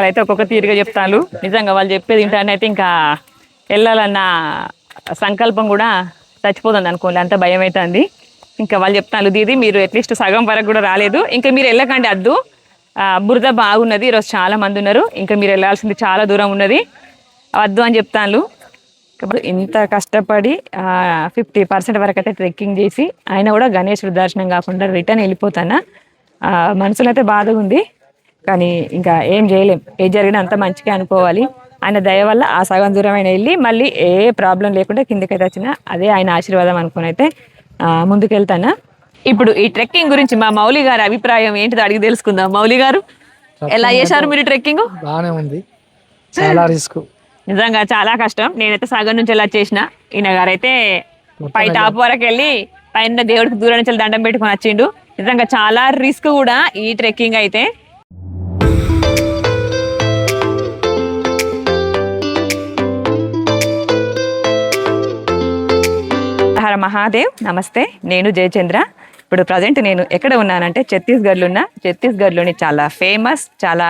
అయితే ఒక్కొక్క తీరుగా చెప్తాను. నిజంగా వాళ్ళు చెప్పేది ఏంటంటే ఇంకా వెళ్ళాలన్న సంకల్పం కూడా చచ్చిపోతుంది అనుకోండి, అంత భయం అవుతుంది. ఇంకా వాళ్ళు చెప్తాను, దీది మీరు అట్లీస్ట్ సగం వరకు కూడా రాలేదు, ఇంకా మీరు వెళ్ళకండి అద్దు, బురద బాగున్నది, ఈరోజు చాలా మంది ఉన్నారు, ఇంకా మీరు వెళ్ళాల్సింది చాలా దూరం ఉన్నది వద్దు అని చెప్తాను. ఇంత కష్టపడి 50% వరకు అయితే ట్రెక్కింగ్ చేసి ఆయన కూడా గణేశుడి దర్శనం కాకుండా రిటర్న్ వెళ్ళిపోతానా. మనసులో అయితే బాధగా ఉంది, కానీ ఇంకా ఏం చేయలేం, ఏం జరిగినా అంత మంచిగా అనుకోవాలి. ఆయన దయ వల్ల ఆ సగం దూరం అయినా వెళ్ళి మళ్ళీ ఏ ప్రాబ్లం లేకుండా కిందకైతే వచ్చినా అదే ఆయన ఆశీర్వాదం అనుకుని అయితే ముందుకెళ్తానా. ఇప్పుడు ఈ ట్రెక్కింగ్ గురించి మా మౌలి గారి అభిప్రాయం ఏంటిదో అడిగి తెలుసుకుందాం. మౌలి గారు, ఎలా చేశారు మీరు ట్రెక్కింగ్? బాగానే ఉంది, చాలా రిస్క్, నిజంగా చాలా కష్టం. నేనైతే సగం నుంచి ఎలా చేసిన, ఈయన గారైతే పై టాప్ వరకు వెళ్ళి పైన దేవుడికి దూరం నుంచి దండం పెట్టుకొని వచ్చిండు. నిజంగా చాలా రిస్క్ కూడా ఈ ట్రెక్కింగ్ అయితే. హర మహాదేవ్, నమస్తే. నేను జయచంద్ర. ఇప్పుడు ప్రజెంట్ నేను ఎక్కడ ఉన్నానంటే ఛత్తీస్గఢ్లో ఉన్నా. ఛత్తీస్గఢ్లోని చాలా ఫేమస్, చాలా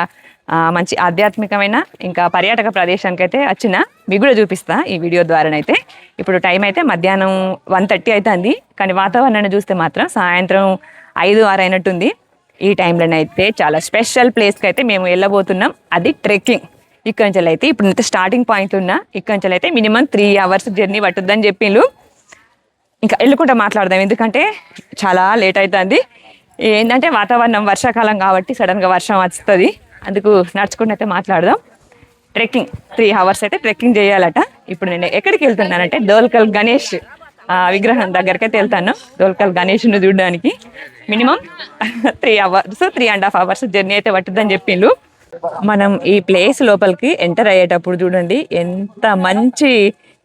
మంచి ఆధ్యాత్మికమైన ఇంకా పర్యాటక ప్రదేశానికి అయితే వచ్చిన, మీకు కూడా చూపిస్తా ఈ వీడియో ద్వారానైతే. ఇప్పుడు టైం అయితే మధ్యాహ్నం 1:30 అవుతుంది, కానీ వాతావరణాన్ని చూస్తే మాత్రం సాయంత్రం 5-6 అయినట్టుంది. ఈ టైంలోనైతే చాలా స్పెషల్ ప్లేస్కి అయితే మేము వెళ్ళబోతున్నాం, అది ట్రెక్కింగ్. ఇక్కడి నుంచి అయితే ఇప్పుడు స్టార్టింగ్ పాయింట్ ఉన్నా, ఇక్కడి నుంచి అయితే మినిమం 3 hours జర్నీ పట్టుద్దని చెప్పిండ్రు. ఇంకా వెళ్ళకుండా మాట్లాడదాం, ఎందుకంటే చాలా లేట్ అవుతుంది. ఏంటంటే వాతావరణం వర్షాకాలం కాబట్టి సడన్గా వర్షం వస్తుంది, అందుకు నడుచుకుంటూ అయితే మాట్లాడదాం. ట్రెక్కింగ్ 3 hours అయితే ట్రెక్కింగ్ చేయాలట. ఇప్పుడు నేను ఎక్కడికి వెళ్తున్నానంటే దోల్కల్ గణేష్ విగ్రహం దగ్గరికి అయితే వెళ్తాను. దోల్కల్ గణేష్ను చూడడానికి మినిమం 3 hours, 3.5 hours జర్నీ అయితే పట్టుద్దని చెప్పిండ్రు. మనం ఈ ప్లేస్ లోపలికి ఎంటర్ అయ్యేటప్పుడు చూడండి ఎంత మంచి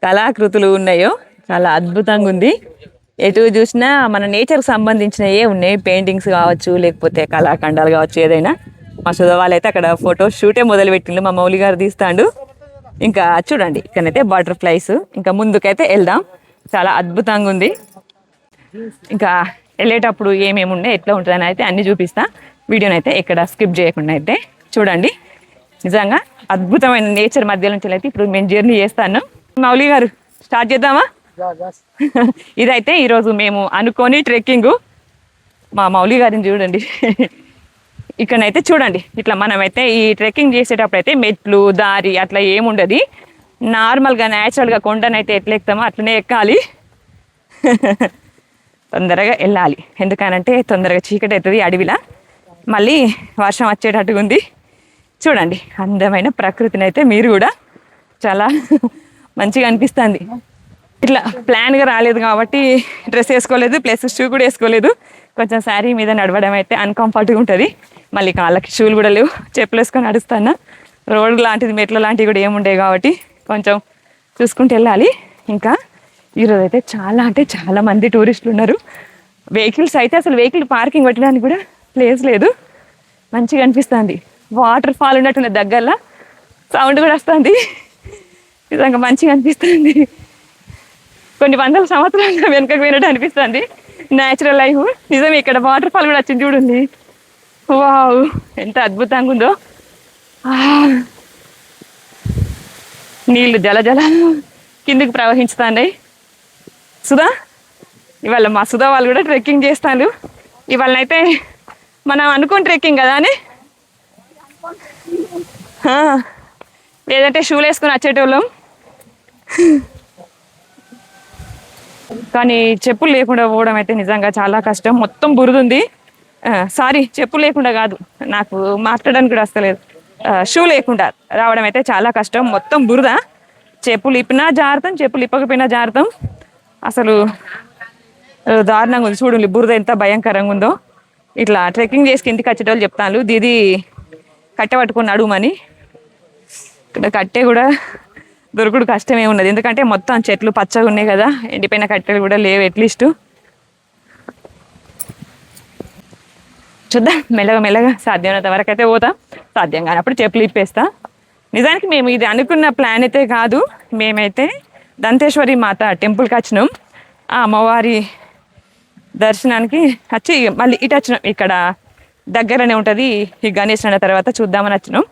కళాకృతులు ఉన్నాయో, చాలా అద్భుతంగా ఉంది. ఎటు చూసినా మన నేచర్కి సంబంధించినవే ఉన్నాయి, పెయింటింగ్స్ కావచ్చు, లేకపోతే కళాఖండాలు కావచ్చు, ఏదైనా. మా సుధవాళ్ళు అయితే అక్కడ ఫోటో షూటే మొదలు పెట్టిండు, మా మౌలి గారు తీస్తాడు. ఇంకా చూడండి ఇక్కడైతే బటర్ఫ్లైస్. ఇంకా ముందుకైతే వెళ్దాం, చాలా అద్భుతంగా ఉంది. ఇంకా వెళ్ళేటప్పుడు ఏమేమి ఉన్నాయి, ఎట్లా ఉంటుందని అయితే అన్ని చూపిస్తా. వీడియోని అయితే ఎక్కడ స్కిప్ చేయకుండా అయితే చూడండి. నిజంగా అద్భుతమైన నేచర్ మధ్య నుంచి అయితే ఇప్పుడు మేము జర్నీ చేస్తాను. మౌలి గారు, స్టార్ట్ చేద్దామా? ఇదైతే ఈరోజు మేము అనుకోని ట్రెక్కింగ్. మా మౌలి గారిని చూడండి, ఇక్కడైతే చూడండి ఇట్లా మనమైతే ఈ ట్రెక్కింగ్ చేసేటప్పుడు అయితే మెట్లు దారి అట్లా ఏముండదు, నార్మల్గా న్యాచురల్గా కొండనైతే ఎట్లా ఎక్కుతామో అట్లనే ఎక్కాలి. తొందరగా వెళ్ళాలి, ఎందుకనంటే తొందరగా చీకటి అవుతుంది అడవిలా, మళ్ళీ వర్షం వచ్చేటట్టుగా ఉంది. చూడండి అందమైన ప్రకృతిని అయితే మీరు కూడా చాలా మంచిగా అనిపిస్తుంది. ఇట్లా ప్లాన్గా రాలేదు కాబట్టి డ్రెస్ వేసుకోలేదు, ప్లస్ షూ కూడా వేసుకోలేదు. కొంచెం శారీ మీద నడవడం అయితే అన్కంఫర్ట్గా ఉంటుంది. మళ్ళీ కాళ్ళకి షూలు కూడా లేవు, చెప్పులు వేసుకొని నడుస్తాను. రోడ్డు లాంటిది మెట్ల లాంటివి కూడా ఏముండేవి కాబట్టి కొంచెం చూసుకుంటూ వెళ్ళాలి. ఇంకా ఈరోజు అయితే చాలా అంటే చాలా మంది టూరిస్టులు ఉన్నారు. వెహికల్స్ అయితే అసలు వెహికల్ పార్కింగ్ పెట్టడానికి కూడా ప్లేస్ లేదు. మంచిగా అనిపిస్తుంది, వాటర్ ఫాల్ ఉన్నట్టున్న దగ్గరలో సౌండ్ కూడా వస్తుంది. నిజంగా మంచిగా అనిపిస్తుంది, కొన్ని వందల సంవత్సరాలు వెనుకకు పోయినట్టు అనిపిస్తుంది న్యాచురల్ లైఫ్. నిజం, ఇక్కడ వాటర్ ఫాల్ కూడా వచ్చింది చూడండి. వావ్, ఎంత అద్భుతంగా ఉందో. నీళ్లు జల జల కిందికి ప్రవహించుతాయి. సుధా, ఇవాళ మా సుధా వాళ్ళు కూడా ట్రెక్కింగ్ చేస్తాను. ఇవాళనైతే మనం అనుకుని ట్రెక్కింగ్ కదా అని, లేదంటే షూలు వేసుకొని వచ్చేటోళ్ళం, కానీ చెప్పులు లేకుండా పోవడం అయితే నిజంగా చాలా కష్టం. మొత్తం బురదుంది. సారీ, చెప్పులు లేకుండా కాదు, నాకు మాట్లాడడానికి కూడా వస్తలేదు. షూ లేకుండా రావడం అయితే చాలా కష్టం, మొత్తం బురద. చెప్పులు ఇప్పినా జారుతాం, చెప్పులు ఇప్పకపోయినా జారుతాం. అసలు దారుణంగా ఉంది చూడండి, బురద ఎంత భయంకరంగా ఉందో. ఇట్లా ట్రెక్కింగ్ చేసి ఇంటికి వచ్చేటోళ్ళు చెప్తాను, దీది కట్టె పట్టుకొని నడుమని. ఇక్కడ కట్టె కూడా దొరుకుడు కష్టమే ఉన్నది, ఎందుకంటే మొత్తం చెట్లు పచ్చగా ఉన్నాయి కదా, ఎండిపోయిన కట్టెలు కూడా లేవు అట్లీస్ట్. చూద్దాం, మెల్లగా మెల్లగా సాధ్యమైనంత వరకు అయితే పోతాం. సాధ్యం కానప్పుడు చెప్పులు ఇప్పేస్తా. నిజానికి మేము ఇది అనుకున్న ప్లాన్ అయితే కాదు, మేమైతే దంతేశ్వరి మాత టెంపుల్కి వచ్చినాం. ఆ అమ్మవారి దర్శనానికి వచ్చి మళ్ళీ ఇటు వచ్చినాం. ఇక్కడ దగ్గరనే ఉంటుంది ఈ గణేష్ అన్న, తర్వాత చూద్దామని వచ్చినాం.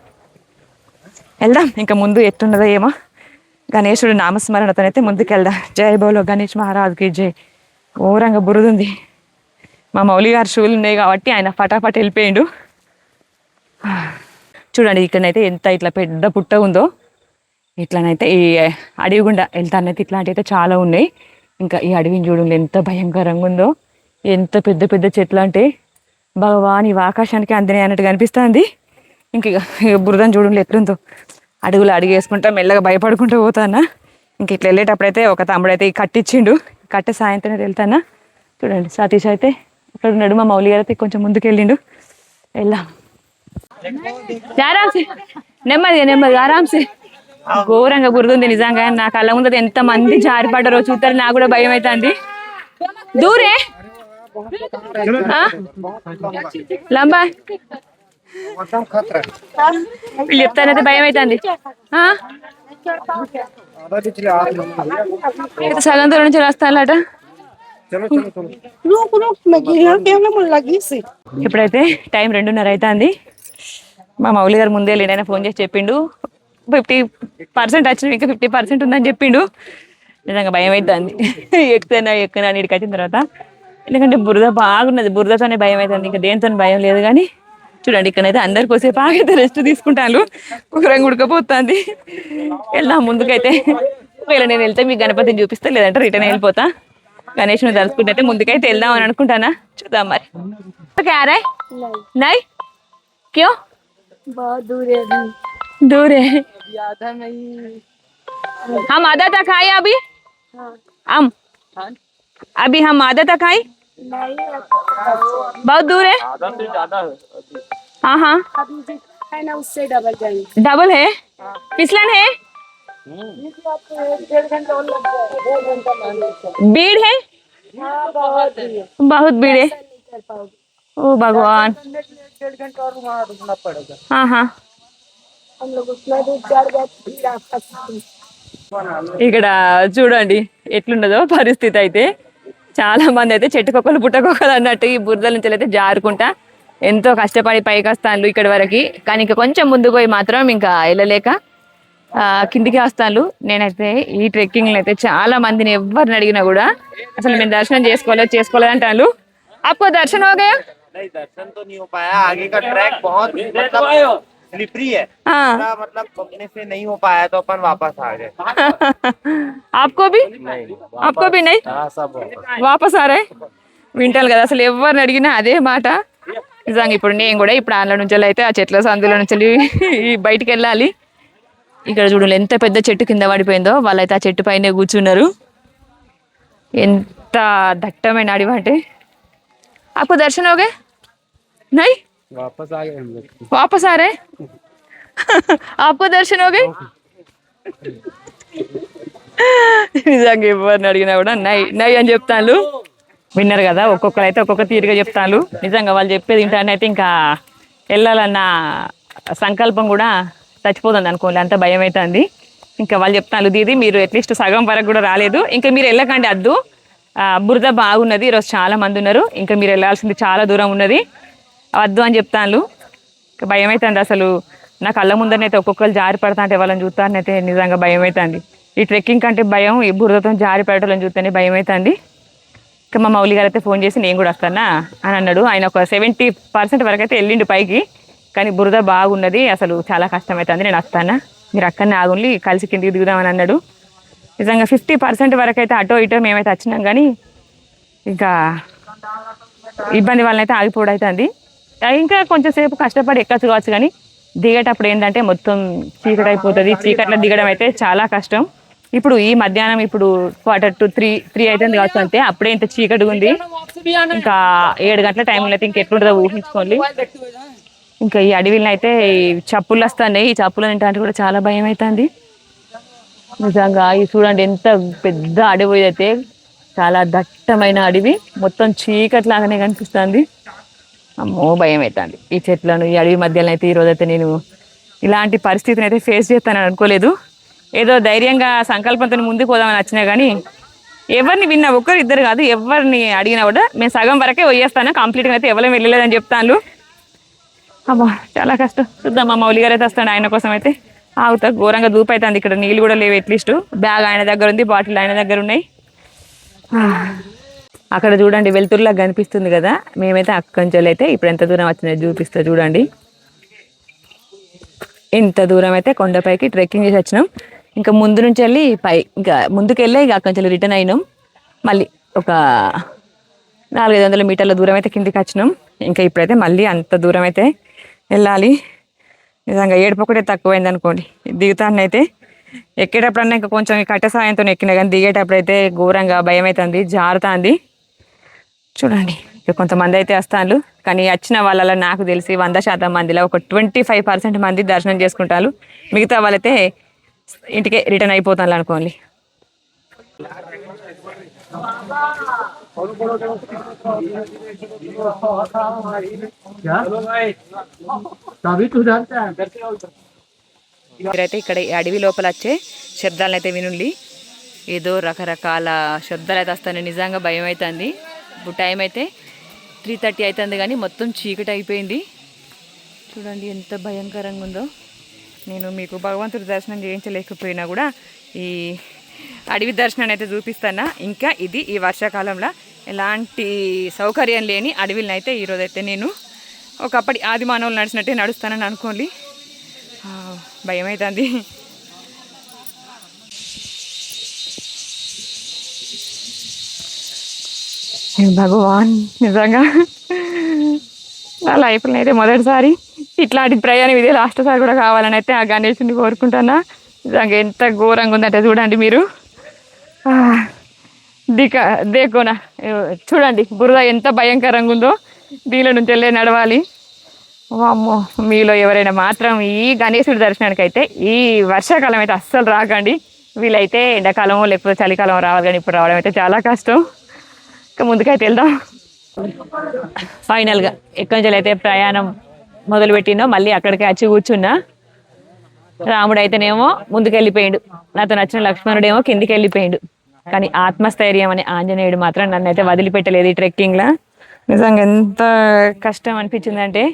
వెళ్దాం ఇంకా ముందు ఎట్లున్నదో ఏమో. గణేశుడు నామస్మరణతోనైతే ముందుకెళ్దాం. జై బోలో గణేష్ మహారాజ్కి జై. ఘోరంగా బురదుంది. మా మౌలి గారు షూలు ఉన్నాయి కాబట్టి ఆయన ఫటాఫట్ వెళ్ళిపోయిండు. చూడండి ఇక్కడనైతే ఎంత ఇట్లా పెద్ద పుట్ట ఉందో. ఇట్లానైతే ఈ అడవి గుండా వెళ్తానైతే ఇట్లాంటివి అయితే చాలా ఉన్నాయి. ఇంకా ఈ అడవిని చూడండి ఎంత భయంకరంగా ఉందో. ఎంత పెద్ద పెద్ద చెట్లు అంటే భగవాన్ ఇవి ఆకాశానికి అందినాయి అన్నట్టుగా అనిపిస్తుంది. ఇంక బురదను చూడండి ఎట్లుందో. అడుగులు అడిగేసుకుంటా మెల్లగా భయపడుకుంటూ పోతానా. ఇంక ఇట్లా వెళ్ళేటప్పుడైతే ఒక తమ్ముడైతే ఈ కట్టిచ్చిండు. కట్టె సాయంత్రం వెళ్తానా. చూడండి సతీష్ అయితే ఇక్కడ ఉన్నాడు. మా మౌలి గారు అయితే కొంచెం ముందుకు వెళ్ళిండు. వెళ్దాం ఆరామ్సే, నెమ్మది ఆరామ్సే. ఘోరంగా బురదుంది నిజంగా. నా కళ్ళ ముందు ఎంత మంది జారిపడ్డారో చూస్తారు. నాకు కూడా భయం అవుతుంది. దూరే లంబా వీళ్ళు చెప్తానైతే భయం అవుతుంది. సగం దూరం నుంచి వస్తానట. ఇప్పుడైతే టైం 2:30 అవుతుంది. మా మౌలి గారు ముందే లేడైనా ఫోన్ చేసి చెప్పిండు 50% వచ్చిన ఇంకా 50% ఉందని చెప్పిండు. నిజంగా భయం అవుతుంది. ఎక్కునా నీటికి వచ్చిన తర్వాత. ఎందుకంటే బురద బాగున్నది. బురదతోనే భయం అవుతుంది. ఇంకా దేనితో భయం లేదు. కానీ చూడండి ఇక్కడైతే అందరి కోసేపు ఆగైతే రెస్ట్ తీసుకుంటాను. ఊరంగా ఉడకపోతుంది. వెళ్దాం ముందుకైతే. ఒకవేళ నేను వెళ్తే మీకు గణపతిని చూపిస్తా, లేదంటే రిటర్న్ వెళ్ళిపోతా. గణేష్ని తలుచుకుంటే అయితే ముందుకైతే వెళ్దాం అని అనుకుంటానా. చూద్దాం మరి. క్యారే నై క్యో दूर है हम आधा तक आए हम आधा तक आए बहुत दूर है। हाँ है ना, उससे डबल जाएंगे। डबल है। फिसलन है। भीड़ है। बहुत भीड़ है। ओ भगवान। 1.5 घंटा और वहाँ रुकना पड़ेगा। हाँ हम लोग उतना दूर चढ़ गए। ఇక్కడ చూడండి ఎట్లున్నదో పరిస్థితి. అయితే చాలా మంది అయితే చెట్టుకొక్కలు పుట్టకొక్కలు అన్నట్టు ఈ బురదల నుంచి అయితే జారుకుంటా ఎంతో కష్టపడి పైకి వస్తాను ఇక్కడి వరకు. కానీ ఇంకా కొంచెం ముందుకు పోయి మాత్రం ఇంకా వెళ్ళలేక కిందికి వస్తాను. నేనైతే ఈ ట్రెక్కింగ్ అయితే చాలా మందిని ఎవరిని అడిగినా కూడా అసలు మేము దర్శనం చేసుకోలేదు అంటాను. आपको दर्शन हो गया? नहीं, दर्शन तो नहीं हो पाया। आगे का ट्रैक बहुत स्लिपरी है। हाँ मतलब अपने से नहीं हो पाया तो अपन वापस आ गए। आपको भी नहीं हाँ, सब వాపస్ ఆరే. వింటాను కదా అసలు ఎవరిని అడిగినా అదే మాట. నిజంగా ఇప్పుడు నేను కూడా ఇప్పుడు ఆళ్ళ నుంచి అయితే ఆ చెట్ల సందుల నుంచి బయటికి వెళ్ళాలి. ఇక్కడ చూడండి ఎంత పెద్ద చెట్టు కింద పడిపోయిందో. వాళ్ళైతే ఆ చెట్టు పైనే కూర్చున్నారు. ఎంత దట్టమైన అడవి అంటే. आपको दर्शन हो गए? नहीं, वापस आ गए हम लोग। वापस आ रहे आपको दर्शन हो गए? నిజంగా ఎవరిని అడిగినా కూడా నై అని చెప్తాను. విన్నారు కదా, ఒక్కొక్కరు అయితే ఒక్కొక్క తీరుగా చెప్తాను. నిజంగా వాళ్ళు చెప్పేది వింటానైతే ఇంకా వెళ్ళాలన్న సంకల్పం కూడా చచ్చిపోతుంది అనుకోండి. అంత భయం అవుతుంది. ఇంకా వాళ్ళు చెప్తాను దీది మీరు అట్లీస్ట్ సగం వరకు కూడా రాలేదు, ఇంకా మీరు వెళ్ళకండి అద్దు, బురద బాగున్నది, ఈరోజు చాలా మంది ఉన్నారు, ఇంకా మీరు వెళ్ళాల్సింది చాలా దూరం ఉన్నది, వద్దు అని చెప్తాను. ఇంకా భయం అవుతుంది అసలు. నా కళ్ళ ముందరనైతే ఒక్కొక్కరు జారి పడతా అంటే వాళ్ళని చూస్తానైతే నిజంగా భయం అవుతుంది. ఈ ట్రెక్కింగ్ కంటే భయం ఈ బురదతో జారి పడటం చూస్తేనే భయం అవుతుంది. ఇంకా మా మౌలి గారు అయితే ఫోన్ చేసి నేను కూడా వస్తానా అని అన్నాడు. ఆయన ఒక 70% వరకు అయితే వెళ్ళిండు పైకి, కానీ బురద బాగున్నది, అసలు చాలా కష్టమవుతుంది, నేను వస్తానా, మీరు అక్కడనే ఆగుండి కలిసి కిందికి దిగుదామని అన్నాడు. నిజంగా 50% వరకు అయితే అటో ఇటో మేమైతే వచ్చినాం, కానీ ఇంకా ఇబ్బంది వలన అయితే ఆగిపోవడం అవుతుంది. ఇంకా కొంచెం సేపు కష్టపడి ఎక్కచ్చు కావచ్చు, కానీ దిగేటప్పుడు ఏంటంటే మొత్తం చీకటి అయిపోతుంది. చీకట్లో దిగడం అయితే చాలా కష్టం. ఇప్పుడు ఈ మధ్యాహ్నం ఇప్పుడు 2:45-3 అవుతుంది కావచ్చు, అంతే అప్పుడే ఇంత చీకటి ఉంది. ఇంకా 7 గంటల టైంలో అయితే ఇంకెట్లుంటుందో ఊహించుకోండి. ఇంకా ఈ అడవిలో అయితే చప్పులు వస్తున్నాయి, ఈ చప్పులు ఏంటంటే కూడా చాలా భయం అవుతుంది. నిజంగా ఇది చూడండి ఎంత పెద్ద అడవి అయితే, చాలా దట్టమైన అడవి, మొత్తం చీకటి లాగానే కనిపిస్తుంది. అమ్మో భయం అవుతుంది ఈ చెట్లను, ఈ అడవి మధ్యలో అయితే. ఈరోజు అయితే నేను ఇలాంటి పరిస్థితిని అయితే ఫేస్ చేస్తానని అనుకోలేదు. ఏదో ధైర్యంగా సంకల్పంతో ముందుకు పోదామని వచ్చినా, కానీ ఎవరిని విన్నా, ఒక్కరు ఇద్దరు కాదు, ఎవరిని అడిగినా కూడా మేము సగం వరకే పోయేస్తాను, కంప్లీట్గా అయితే ఎవరు వెళ్ళలేదని చెప్తాను. అమ్మా చాలా కష్టం. చూద్దాం, మా మౌలి గారు అయితే వస్తాడు, ఆయన కోసం అయితే ఆగుతా ఘోరంగా దూపు అవుతుంది ఇక్కడ నీళ్ళు కూడా లేవు అట్లీస్ట్ బ్యాగ్ ఆయన దగ్గర ఉంది బాటిల్ ఆయన దగ్గర ఉన్నాయి అక్కడ చూడండి వెలుతురులా కనిపిస్తుంది కదా మేమైతే అక్కడి నుంచి అయితే ఇప్పుడు ఎంత దూరం వచ్చిందో చూపిస్తా చూడండి ఇంత దూరం అయితే కొండపైకి ట్రెక్కింగ్ చేసి వచ్చినాం ఇంకా ముందు నుంచి వెళ్ళి ఇంకా ముందుకు వెళ్ళి ఇక అక్కడి నుంచి రిటర్న్ అయినాం మళ్ళీ ఒక 400-500 మీటర్ల దూరం అయితే కిందికి వచ్చినాం ఇంకా ఇప్పుడైతే మళ్ళీ అంత దూరం అయితే వెళ్ళాలి నిజంగా ఏడుపు ఒకటే తక్కువైంది అనుకోండి దిగుతానైతే ఎక్కేటప్పుడన్నా ఇంకా కొంచెం కట్టె సాయంతో ఎక్కినా కానీ దిగేటప్పుడు అయితే ఘోరంగా భయం అవుతుంది జారుతుంది చూడండి ఇక కొంతమంది అయితే వస్తాను కానీ వచ్చిన వాళ్ళలో నాకు తెలిసి 100% మందిలో ఒక 25% మంది దర్శనం చేసుకుంటారు మిగతా వాళ్ళైతే ఇంటికే రిటర్న్ అయిపోతాను అనుకోండి మీరైతే ఇక్కడ అడవి లోపల వచ్చే శబ్దాలను అయితే వినుండి ఏదో రకరకాల శబ్దాలు అయితే వస్తాయి నిజంగా భయం అవుతుంది ఇప్పుడు టైం అయితే 3:30 అవుతుంది కానీ మొత్తం చీకటి అయిపోయింది చూడండి ఎంత భయంకరంగా ఉందో నేను మీకు భగవంతుడి దర్శనం చేయించలేకపోయినా కూడా ఈ అడవి దర్శనాన్ని అయితే చూపిస్తాను ఇంకా ఇది ఈ వర్షాకాలంలో ఎలాంటి సౌకర్యం లేని అడవిని అయితే ఈరోజైతే నేను ఒకప్పటి ఆది మానవులు నడిచినట్టే నడుస్తానని అనుకోండి భయం అవుతుంది భగవాన్ నిజంగా నా లైఫ్లో అయితే మొదటిసారి ఇట్లాంటి ప్రయాణం ఇదే లాస్ట్ సారి కూడా కావాలని అయితే ఆ గణేశుని కోరుకుంటున్నా నిజంగా ఎంత ఘోరంగా ఉందంటే చూడండి మీరు దేకోనా చూడండి బురద ఎంత భయంకరంగా ఉందో దీనిలో నుంచి వెళ్ళే నడవాలి వామ్మో మీలో ఎవరైనా మాత్రం ఈ గణేశుడి దర్శనానికి అయితే ఈ వర్షాకాలం అయితే అస్సలు రాకండి వీలైతే ఎండాకాలం లేకపోతే చలికాలం రావాలి కానీ ఇప్పుడు రావడం అయితే చాలా కష్టం ఇంకా ముందుకైతే వెళ్దాం ఫైనల్గా ఎక్కడి నుంచి అయితే ప్రయాణం మొదలుపెట్టిందో మళ్ళీ అక్కడికి వచ్చి కూర్చున్నా రాముడు అయితేనేమో ముందుకు వెళ్ళిపోయాడు నాతో నచ్చిన లక్ష్మణుడేమో కిందికి వెళ్ళిపోయాడు కానీ ఆత్మస్థైర్యం అనే ఆంజనేయుడు మాత్రం నన్ను అయితే వదిలిపెట్టలేదు ఈ ట్రెక్కింగ్లో నిజంగా ఎంత కష్టం అనిపించిందంటే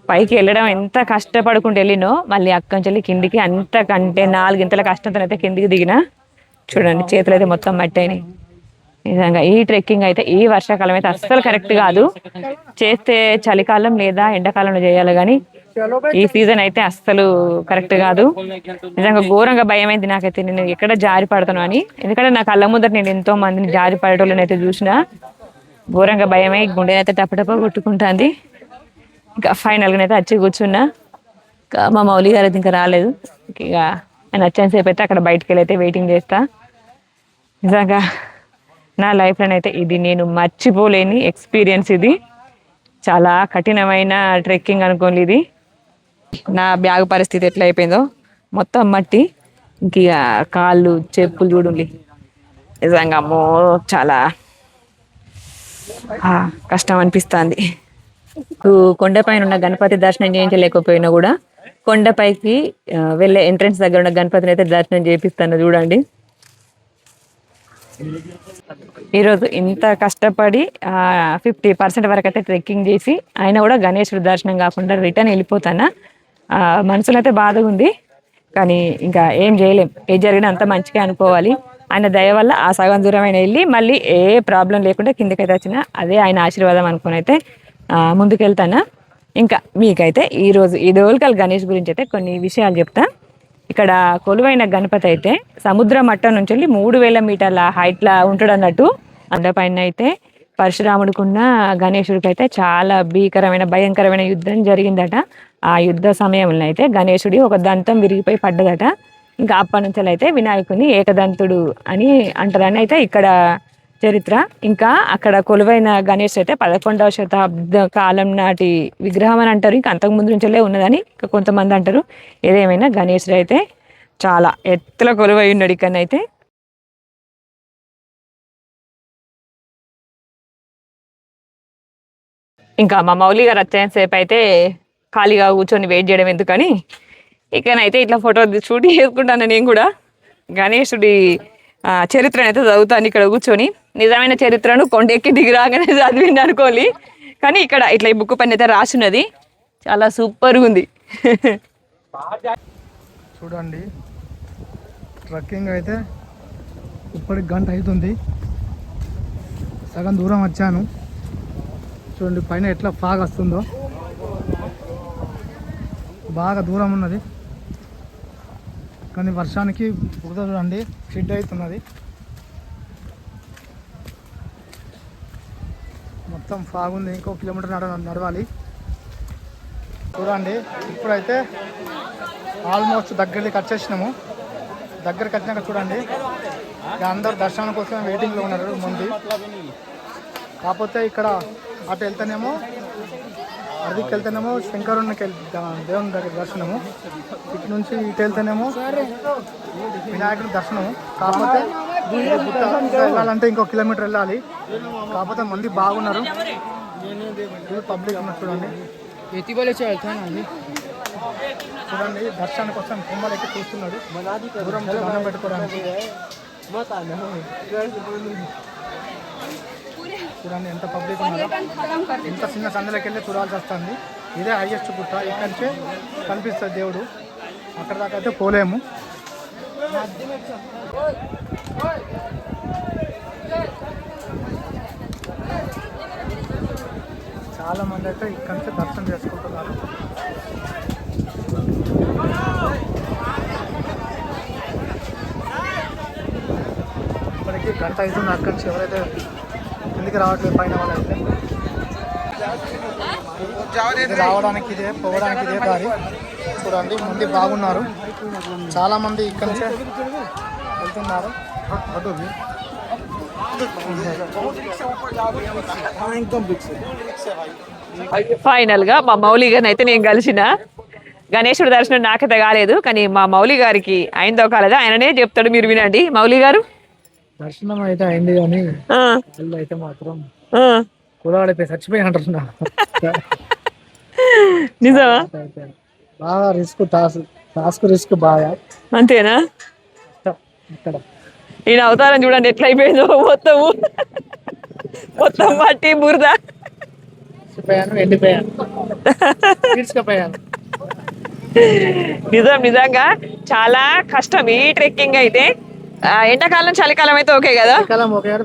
పైకి వెళ్ళడం ఎంత కష్టపడుకుంటూ వెళ్ళినో మళ్ళీ అక్కడి నుంచి వెళ్ళి కిందికి అంతకంటే 4 గంటల కష్టంతో అయితే కిందికి దిగినా చూడండి చేతులు అయితే మొత్తం మట్టి అయినాయి నిజంగా ఈ ట్రెక్కింగ్ అయితే ఈ వర్షాకాలం అయితే అస్సలు కరెక్ట్ కాదు చేస్తే చలికాలం లేదా ఎండాకాలంలో చేయాలి కానీ ఈ సీజన్ అయితే అస్సలు కరెక్ట్ కాదు నిజంగా ఘోరంగా భయం అయింది నాకైతే నేను ఎక్కడ జారి పడతాను అని ఎందుకంటే నా కళ్ళ ముందర నేను ఎంతో మందిని జారి పడేటోళ్ళని అయితే చూసినా ఘోరంగా భయమై గుండె అయితే టపటప కొట్టుకుంటుంది ఇంకా ఫైనల్గా అయితే వచ్చి కూర్చున్నా మా మౌలి గారు అయితే ఇంకా రాలేదు ఇక ఆయన వచ్చేసేపు అయితే అక్కడ బయటికి వెళ్ళి అయితే వెయిటింగ్ చేస్తా నిజంగా నా లైఫ్లోనైతే ఇది నేను మర్చిపోలేని ఎక్స్పీరియన్స్ ఇది చాలా కఠినమైన ట్రెక్కింగ్ అనుకోండి ఇది నా బ్యాగ్ పరిస్థితి ఎట్లా అయిపోయిందో మొత్తం మట్టి ఇంక కాళ్ళు చెప్పులు చూడండి నిజంగా అమ్మో చాలా కష్టం అనిపిస్తుంది కొండపైన ఉన్న గణపతి దర్శనం చేయించలేకపోయినా కూడా కొండపైకి వెళ్ళే ఎంట్రన్స్ దగ్గర ఉన్న గణపతిని అయితే దర్శనం చేపిస్తాను చూడండి ఈరోజు ఇంత కష్టపడి 50% వరకు అయితే ట్రెక్కింగ్ చేసి అయినా కూడా గణేశుడి దర్శనం కాకుండా రిటర్న్ వెళ్ళిపోతానా మనసులో అయితే బాధగా ఉంది కానీ ఇంకా ఏం చేయలేం ఏం జరిగినా అంత మంచిగా అనుకోవాలి ఆయన దయ వల్ల ఆ సగం దూరమైన వెళ్ళి మళ్ళీ ఏ ప్రాబ్లం లేకుండా కిందకైతే వచ్చినా అదే ఆయన ఆశీర్వాదం అనుకుని అయితే ముందుకెళ్తానా ఇంకా మీకైతే ఈరోజు ఈ దోల్కల్ గణేష్ గురించి అయితే కొన్ని విషయాలు చెప్తా ఇక్కడ కొలువైన గణపతి అయితే సముద్ర మట్టం నుంచి వెళ్ళి 3000 మీటర్ల హైట్లా ఉంటాడు అన్నట్టు అందపైన అయితే పరశురాముడికున్న గణేశుడికి అయితే చాలా భయంకరమైన యుద్ధం జరిగిందట ఆ యుద్ధ సమయంలో అయితే గణేశుడి ఒక దంతం విరిగిపోయి పడ్డదట ఇంకా అప్పటి నుంచి అయితే వినాయకుని ఏకదంతుడు అని అంటారని అయితే ఇక్కడ చరిత్ర ఇంకా అక్కడ కొలువైన గణేష్ అయితే 11వ శతాబ్ద కాలం నాటి విగ్రహం అని అంటారు ఇంకా అంతకుముందు నుంచే ఉన్నదని ఇంకా కొంతమంది అంటారు ఏదేమైనా గణేశుడు అయితే చాలా ఎత్తుల కొలువై ఉన్నాడు ఇక్కడనైతే ఇంకా మా మౌలి గారు వచ్చేసేపు అయితే ఖాళీగా కూర్చొని వెయిట్ చేయడం ఎందుకని ఇక్కడనైతే ఇట్లా ఫోటో షూటింగ్ చేసుకుంటాను నేను కూడా గణేశుడి చరిత్రను అయితే చదువుతాను ఇక్కడ కూర్చొని నిజమైన చరిత్రను కొండెక్కి దిగిరాగానే చదివింది అనుకోవాలి కానీ ఇక్కడ ఇట్లా ఈ బుక్ పైన అయితే రాసున్నది చాలా సూపర్గా ఉంది చూడండి ట్రెక్కింగ్ అయితే ఇప్పటికి గంట అవుతుంది. సగం దూరం వచ్చాను. చూడండి పైన ఎట్లా ఫాగ్ వస్తుందో, బాగా దూరం ఉన్నది. కానీ వర్షానికి బురద చూడండి షిడ్ అవుతున్నది. మొత్తం ఫాగ్ ఉంది. ఇంకో కిలోమీటర్ నడవాలి. చూడండి ఇప్పుడైతే ఆల్మోస్ట్ దగ్గరికి వచ్చేసినాము. దగ్గరికి వచ్చినాక చూడండి ఇక అందరు దర్శనం కోసం వెయిటింగ్లో ఉన్నారు ముందు. కాకపోతే ఇక్కడ అటు వెళ్తేనేమో అదికి వెళ్తేనేమో శంకరునికి దేవుని దగ్గర దర్శనము, ఇటు నుంచి ఇటు వెళ్తేనేమో వినాయకుడి దర్శనము. కాకపోతే వెళ్ళాలంటే ఇంకో కిలోమీటర్ వెళ్ళాలి. కాకపోతే మంది బాగున్నారు, పబ్లిక్ ఉన్నారు. చూడండి చూడండి దర్శనం కోసం కొమ్మలు ఎక్కి చూస్తున్నాడు. దూరం దండం పెట్టుకోవడానికి చూడండి ఎంత పబ్లిక్ ఉన్నారో. ఇంత చిన్న సందులోకి వెళ్ళి చూడాల్సి వస్తుంది. ఇదే హైయెస్ట్ గుట్ట, ఇక్కడి నుంచే కనిపిస్తుంది దేవుడు. అక్కడ దాకా అయితే పోలేము. చాలా మంది అయితే ఇక్కడి నుంచి దర్శనం చేసుకుంటున్నారు. ఇప్పటికీ గంట అవుతుంది అక్కడి నుంచి. ఎవరైతే ఎందుకు రావట్లేదు పైన వాళ్ళైతే, ఇది రావడానికి ఇదే, పోవడానికి ఇదే దారి. చూడండి మంది బాగున్నారు, చాలా మంది ఇక్కడి నుంచే వెళ్తున్నారు. ఫైనల్ గా మా మౌలి గారిని అయితే నేను కలిసిన. గణేశుడి దర్శనం నాకైతే కాలేదు, కానీ మా మౌలి గారికి అయిందో కాలేదో ఆయననే చెప్తాడు, మీరు వినండి. మౌలి గారు దర్శనం అయితే అయింది కానీ వాళ్ళు అయితే మాత్రం కులాడిపోయి చచ్చిపోయి అంటున్నా. నిజమా? బాగా రిస్క్, టాస్క్ రిస్క్ బాగా. అంతేనా? ఇక్కడ ఈయన అవతారం చూడండి ఎట్లా అయిపోయిందో. మొత్తం మట్టి బురద. ఎండిపోయాను, తీసుకుపోయాను. నిజంగా చాలా కష్టం ఈ ట్రెక్కింగ్ అయితే. ఎండాకాలం చలికాలం అయితే ఓకే కదా.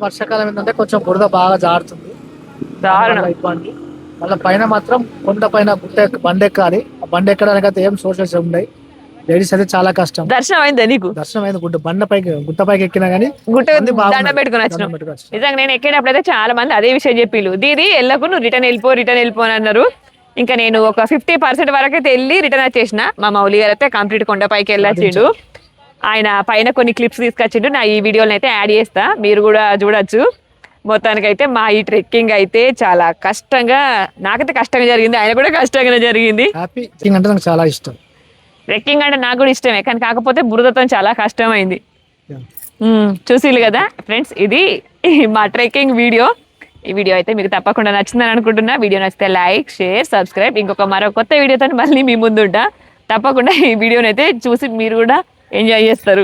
వర్షాకాలం ఏంటంటే కొంచెం బురద బాగా జారుతుంది, దారుణం. ఇబ్బంది. మళ్ళీ పైన మాత్రం కొండ పైన బండి ఎక్కాలి. ఆ బండి ఎక్కడానికి అయితే ఏం సోర్సెస్ ఉన్నాయి. లేడీస్ అయితే చాలా కష్టం. దర్శనం అయిందా నీకు? దర్శనం అయింది. గుట్ట పైకి ఎక్కినా గానీ దండ పెట్టుకుని వచ్చినాం. నిజంగా నేను ఎక్కేటప్పుడు అయితే చాలా మంది అదే విషయం చెప్పిళ్ళు, దీది ఎల్లకు నువ్వు రిటర్న్ వెళ్ళిపో అని అన్నారు. ఇంకా నేను ఒక 50% వరకు అయితే వెళ్ళి రిటర్న్ వచ్చేసిన. మా మౌలి గారు అయితే కంప్లీట్ కొండపైకి వెళ్ళొచ్చిండు. ఆయన పైన కొన్ని క్లిప్స్ తీసుకొచ్చిండు, నా ఈ వీడియోని అయితే యాడ్ చేస్తా, మీరు కూడా చూడొచ్చు. మొత్తానికైతే మా ఈ ట్రెక్కింగ్ అయితే చాలా కష్టంగా, నాకైతే కష్టంగా జరిగింది, ఆయన కూడా కష్టంగానే జరిగింది. అంటే నాకు చాలా ఇష్టం ట్రెక్కింగ్ అంటే, నాకు కూడా ఇష్టమే, కానీ కాకపోతే బురదతో చాలా కష్టమైంది. చూసిల్లు కదా ఫ్రెండ్స్, ఇది మా ట్రెక్కింగ్ వీడియో. ఈ వీడియో అయితే మీకు తప్పకుండా నచ్చిందని అనుకుంటున్నా. వీడియో నచ్చితే లైక్, షేర్, సబ్స్క్రైబ్. మరో కొత్త వీడియోతో మళ్ళీ మీ ముందుంటా. తప్పకుండా ఈ వీడియోని అయితే చూసి మీరు కూడా ఎంజాయ్ చేస్తారు.